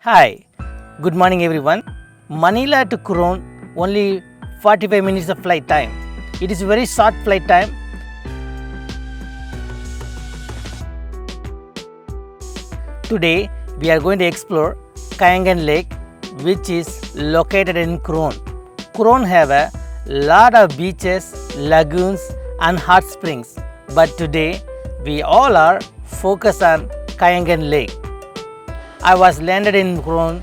Hi, good morning everyone. Manila to Coron only 45 minutes of flight time. It is a very short flight time. Today we are going to explore Kayangan Lake, which is located in Coron. Coron have a lot of beaches, lagoons and hot springs, but today we all are focused on Kayangan Lake. I was landed in Coron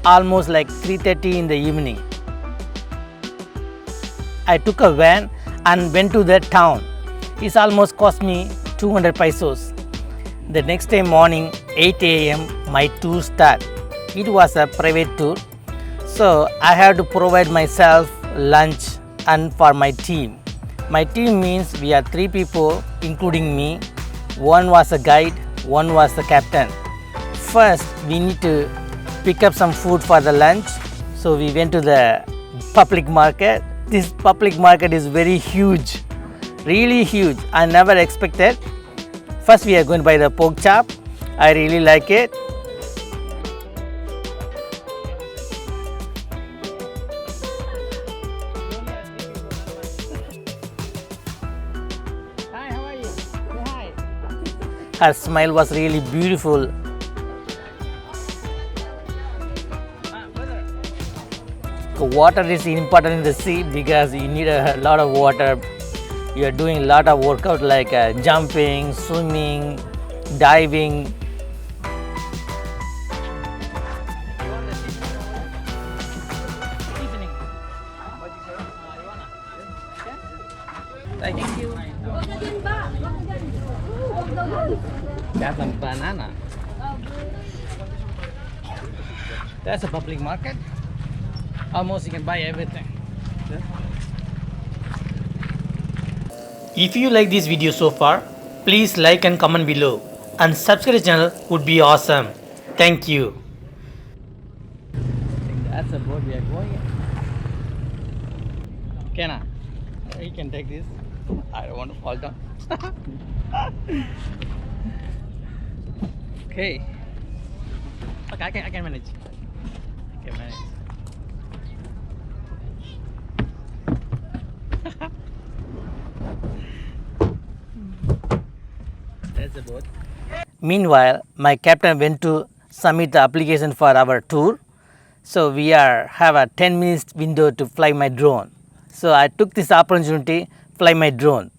almost like 3:30 in the evening. I took a van and went to the town. It almost cost me 200 pesos. The next day morning 8 a.m. my tour start. It was a private tour, so I had to provide myself lunch and for my team. My team means we are 3 people including me. One was a guide, one was the captain. First we need to pick up some food for the lunch, so we went to the public market. This public market is very huge, really huge. I never expected. First we are going to buy the pork chop. I really like it. Hi, how are you? Say hi. Her smile was really beautiful. Water is important in the sea because you need a lot of water. You are doing a lot of workout like jumping, swimming, diving. Thank you. Got some banana. That's a public market. Almost you can buy everything. If you like this video so far, please like and comment below, and subscribe to the channel would be awesome. Thank you. I think that's the boat we are going in. Kenna, you can take this. I don't want to fall down. Okay. Okay, I can manage. I can manage. That's the boat. Meanwhile, my captain went to submit the application for our tour. So we have a 10 minutes window to fly my drone. So I took this opportunity to fly my drone.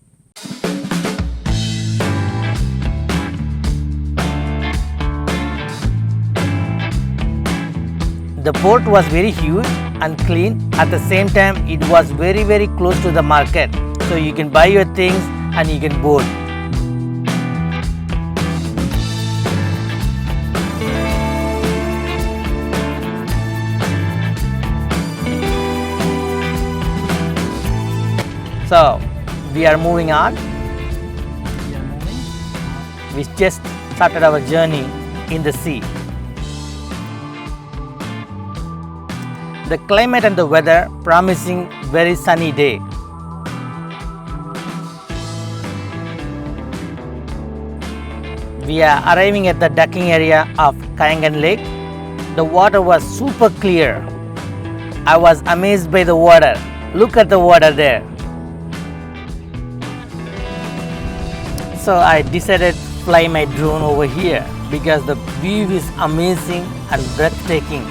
The port was very huge and clean. At the same time, it was very close to the market. So you can buy your things and you can board. So we are moving on. We just started our journey in the sea. The climate and the weather promising very sunny day. We are arriving at the docking area of Kayangan Lake. The water was super clear. I was amazed by the water. Look at the water there. So I decided to fly my drone over here because the view is amazing and breathtaking.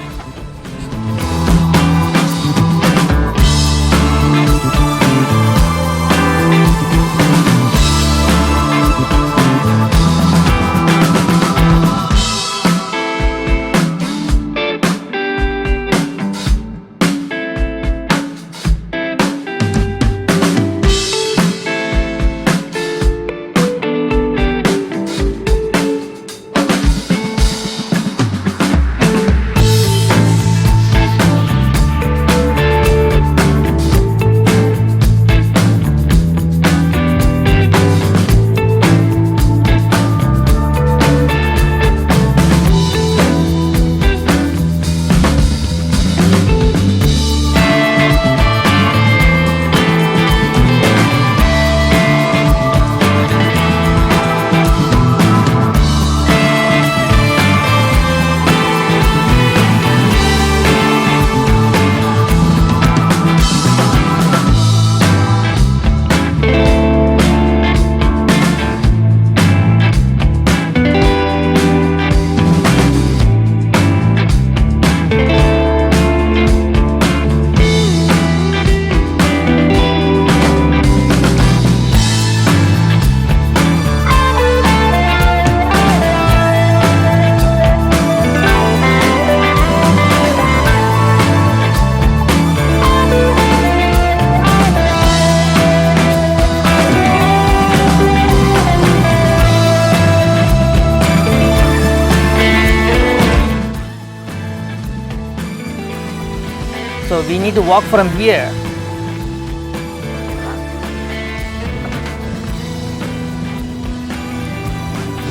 So we need to walk from here.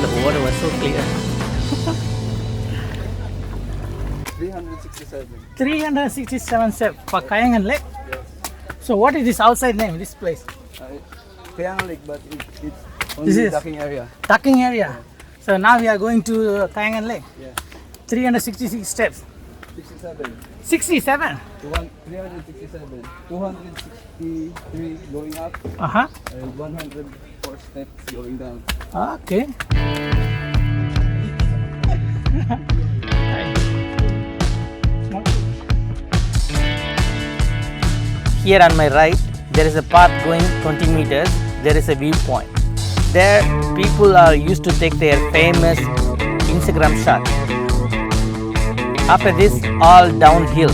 The water was so clear. 367. 367 steps for Kayangan Lake. Yes. So what is this outside name, this place? Kayangan Lake, but it's only This is- docking area. Tucking area. So now we are going to Kayangan Lake. Yeah. 366 steps. 67. 67. 367. 263 going up Uh-huh. and 104 steps going down. Okay. Here on my right, there is a path going 20 meters. There is a viewpoint. There, people are used to take their famous Instagram shot. After this, all downhill.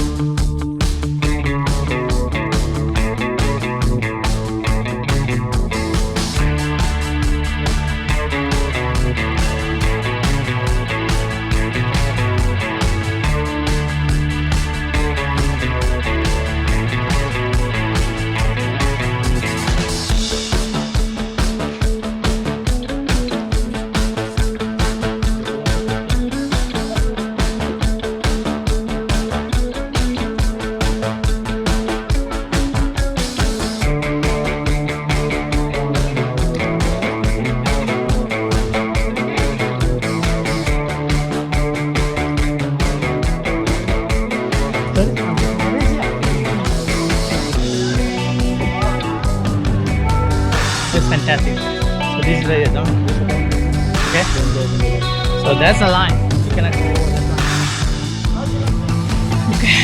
It's fantastic. So this is where you're down. Okay. So that's a line. You cannot go over that line. Okay.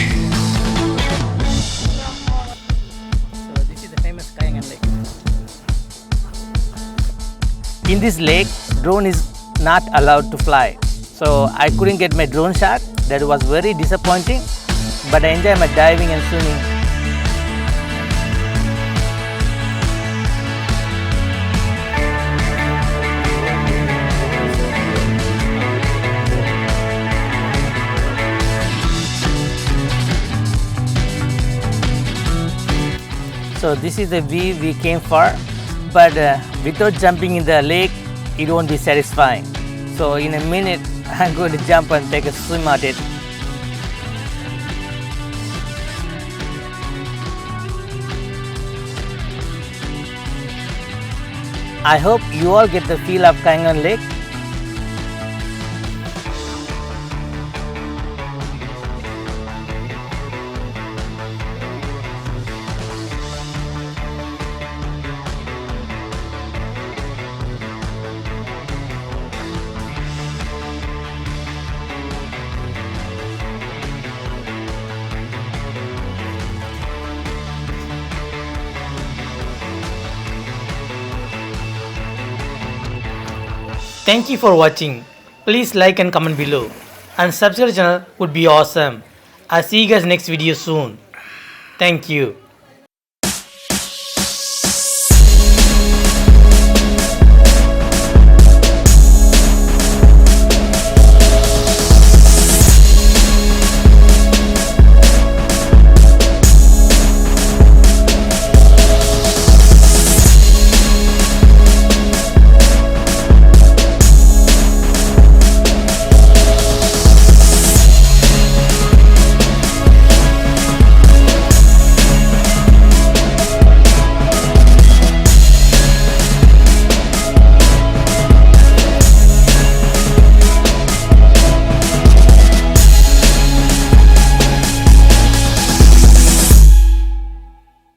So this is the famous Kayangan Lake. In this lake, drone is not allowed to fly. So I couldn't get my drone shot. That was very disappointing. But I enjoy my diving and swimming. So this is the view we came for, but without jumping in the lake, it won't be satisfying. So in a minute, I'm going to jump and take a swim at it. I hope you all get the feel of Kayangan Lake. Thank you for watching. Please like and comment below. And subscribe to the channel would be awesome. I'll see you guys next video soon. Thank you.